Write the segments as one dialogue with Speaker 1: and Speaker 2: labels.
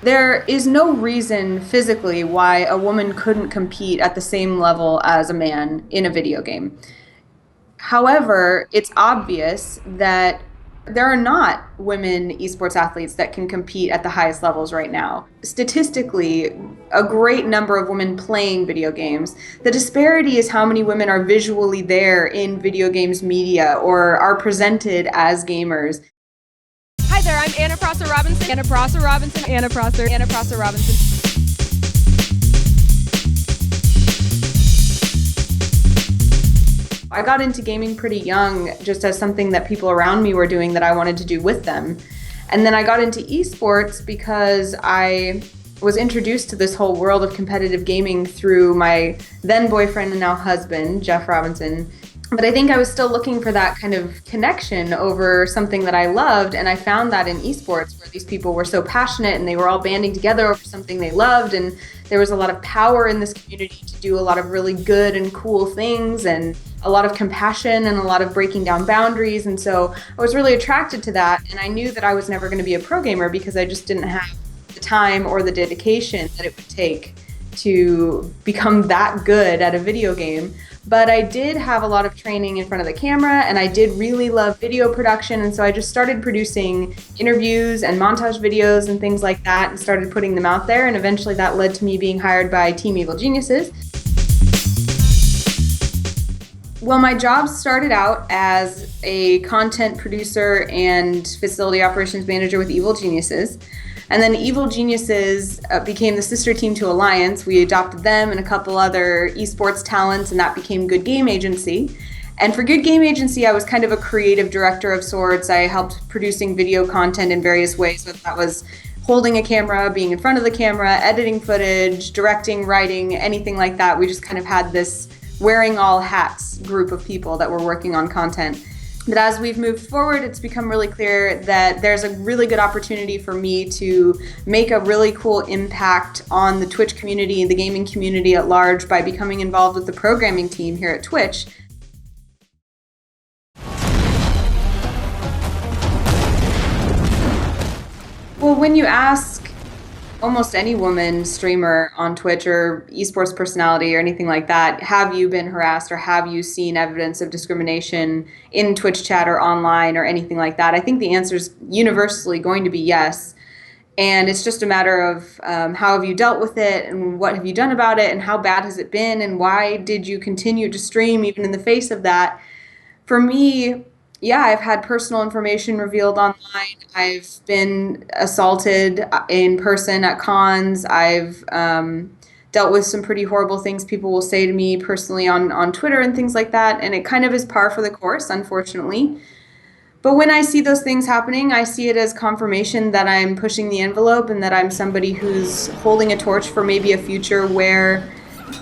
Speaker 1: There is no reason physically why a woman couldn't compete at the same level as a man in a video game. However, it's obvious that there are not women esports athletes that can compete at the highest levels right now. Statistically, a great number of women playing video games. The disparity is how many women are visually there in video games media or are presented as gamers.
Speaker 2: Hi there, I'm Anna Prosser Robinson. Anna Prosser Robinson. Anna Prosser. Anna Prosser Robinson.
Speaker 1: I got into gaming pretty young, just as something that people around me were doing that I wanted to do with them. And then I got into esports because I was introduced to this whole world of competitive gaming through my then boyfriend and now husband, Jeff Robinson. But I think I was still looking for that kind of connection over something that I loved, and I found that in esports, where these people were so passionate and they were all banding together over something they loved, and there was a lot of power in this community to do a lot of really good and cool things, and a lot of compassion and a lot of breaking down boundaries. And so I was really attracted to that, and I knew that I was never going to be a pro gamer because I just didn't have the time or the dedication that it would take to become that good at a video game. But I did have a lot of training in front of the camera, and I did really love video production, and so I just started producing interviews and montage videos and things like that and started putting them out there, and eventually that led to me being hired by Team Evil Geniuses. Well, my job started out as a content producer and facility operations manager with Evil Geniuses. And then Evil Geniuses became the sister team to Alliance. We adopted them and a couple other esports talents, and that became Good Game Agency. And for Good Game Agency, I was kind of a creative director of sorts. I helped producing video content in various ways, whether that was holding a camera, being in front of the camera, editing footage, directing, writing, anything like that. We just kind of had this wearing all hats group of people that were working on content. But as we've moved forward, it's become really clear that there's a really good opportunity for me to make a really cool impact on the Twitch community and the gaming community at large by becoming involved with the programming team here at Twitch. Well, when you ask almost any woman streamer on Twitch or esports personality or anything like that, have you been harassed or have you seen evidence of discrimination in Twitch chat or online or anything like that? I think the answer is universally going to be yes. And it's just a matter of how have you dealt with it and what have you done about it and how bad has it been and why did you continue to stream even in the face of that? For me, yeah, I've had personal information revealed online. I've been assaulted in person at cons. I've dealt with some pretty horrible things people will say to me personally on Twitter and things like that. And it kind of is par for the course, unfortunately. But when I see those things happening, I see it as confirmation that I'm pushing the envelope and that I'm somebody who's holding a torch for maybe a future where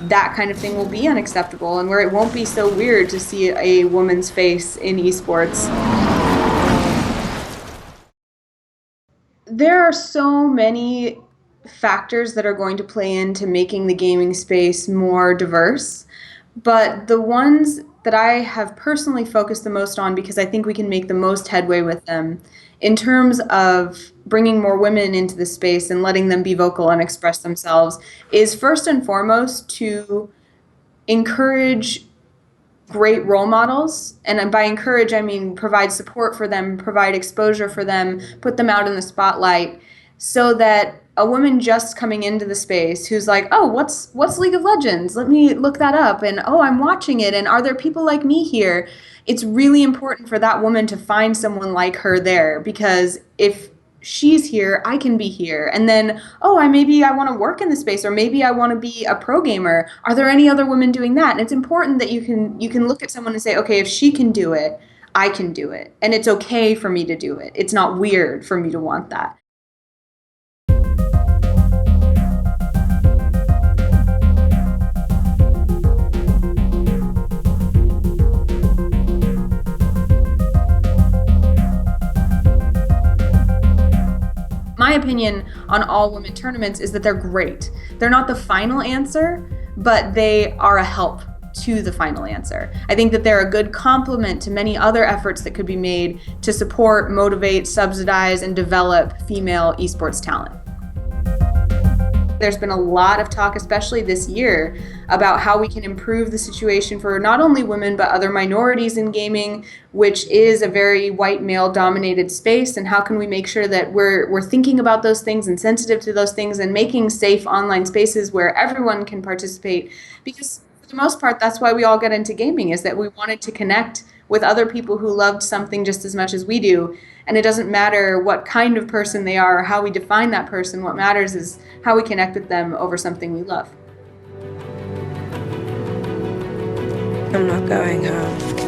Speaker 1: that kind of thing will be unacceptable and where it won't be so weird to see a woman's face in esports. There are so many factors that are going to play into making the gaming space more diverse, but the ones that I have personally focused the most on, because I think we can make the most headway with them in terms of bringing more women into the space and letting them be vocal and express themselves, is first and foremost to encourage great role models. And by encourage, I mean provide support for them, provide exposure for them, put them out in the spotlight, so that a woman just coming into the space who's like, oh, what's League of Legends? Let me look that up. And oh, I'm watching it. And are there people like me here? It's really important for that woman to find someone like her there, because if she's here, I can be here. And then, oh, maybe I want to work in the space, or maybe I want to be a pro gamer. Are there any other women doing that? And it's important that you can look at someone and say, okay, if she can do it, I can do it. And it's okay for me to do it. It's not weird for me to want that. My opinion on all women tournaments is that they're great. They're not the final answer, but they are a help to the final answer. I think that they're a good complement to many other efforts that could be made to support, motivate, subsidize, and develop female esports talent. There's been a lot of talk, especially this year, about how we can improve the situation for not only women but other minorities in gaming, which is a very white male dominated space, and how can we make sure that we're thinking about those things and sensitive to those things and making safe online spaces where everyone can participate, because for the most part that's why we all get into gaming, is that we wanted to connect with other people who loved something just as much as we do. And it doesn't matter what kind of person they are or how we define that person. What matters is how we connect with them over something we love.
Speaker 3: I'm not going home.